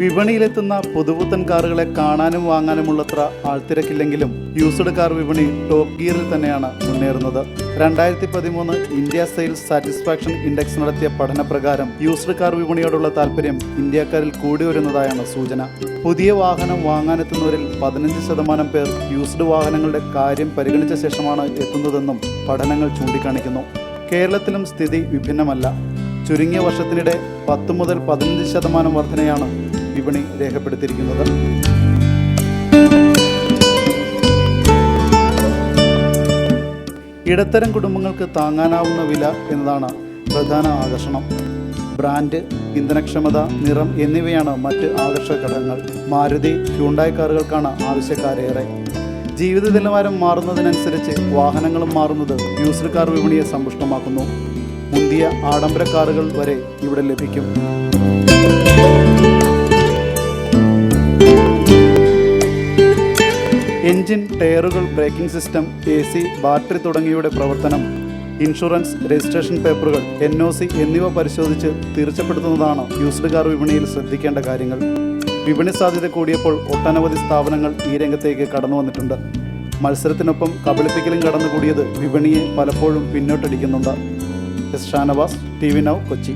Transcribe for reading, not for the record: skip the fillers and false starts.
വിപണിയിലെത്തുന്ന പുതുപുത്തൻ കാറുകളെ കാണാനും വാങ്ങാനുമുള്ളത്ര ആൾത്തിരക്കില്ലെങ്കിലും used car വിപണി ടോപ്പ് ഗിയറിൽ തന്നെയാണ് മുന്നേറുന്നത്. 2013 ഇന്ത്യ സെയിൽസ് സാറ്റിസ്ഫാക്ഷൻ ഇൻഡെക്സ് നടത്തിയ പഠനപ്രകാരം യൂസ്ഡ് കാർ വിപണിയോടുള്ള താല്പര്യം ഇന്ത്യക്കാരിൽ കൂടി വരുന്നതായാണ് സൂചന. പുതിയ വാഹനം വാങ്ങാനെത്തുന്നവരിൽ 15% പേർ യൂസ്ഡ് വാഹനങ്ങളുടെ കാര്യം പരിഗണിച്ച ശേഷമാണ് എത്തുന്നതെന്നും പഠനങ്ങൾ ചൂണ്ടിക്കാണിക്കുന്നു. കേരളത്തിലും സ്ഥിതി വിഭിന്നമല്ല. ചുരുങ്ങിയ വർഷത്തിനിടെ 10 മുതൽ 15% വർധനയാണ് വിപണി രേഖപ്പെടുത്തിയിരിക്കുന്നത്. ഇടത്തരം കുടുംബങ്ങൾക്ക് താങ്ങാനാവുന്ന വില എന്നതാണ് പ്രധാന ആകർഷണം. ബ്രാൻഡ്, ഇന്ധനക്ഷമത, നിറം എന്നിവയാണ് മറ്റ് ആകർഷക ഘടകങ്ങൾ. മാരുതി, ഹ്യുണ്ടായി കാറുകൾക്കാണ് ആവശ്യക്കാരേറെ. ജീവിത നിലവാരം മാറുന്നതിനനുസരിച്ച് വാഹനങ്ങളും മാറുന്നത് യൂസ്ഡ് കാർ വിപണിയെ സമ്പുഷ്ടമാക്കുന്നു. മുന്തിയ ആഡംബര കാറുകൾ വരെ ഇവിടെ ലഭിക്കും. എൻജിൻ, ടയറുകൾ, ബ്രേക്കിംഗ് സിസ്റ്റം, AC, ബാറ്ററി തുടങ്ങിയവയുടെ പ്രവർത്തനം, ഇൻഷുറൻസ്, രജിസ്ട്രേഷൻ പേപ്പറുകൾ, NOC എന്നിവ പരിശോധിച്ച് തീർച്ചപ്പെടുത്തുന്നതാണ് യൂസ്ഡ് കാർ വിപണിയിൽ ശ്രദ്ധിക്കേണ്ട കാര്യങ്ങൾ. വിപണി സാധ്യത കൂടിയപ്പോൾ ഒട്ടനവധി സ്ഥാപനങ്ങൾ ഈ രംഗത്തേക്ക് കടന്നു വന്നിട്ടുണ്ട്. മത്സരത്തിനൊപ്പം കബളിപ്പിക്കലും കടന്നുകൂടിയത് വിപണിയെ പലപ്പോഴും പിന്നോട്ടടിക്കുന്നുണ്ട്. S Shanavas, TV Now, Kochi.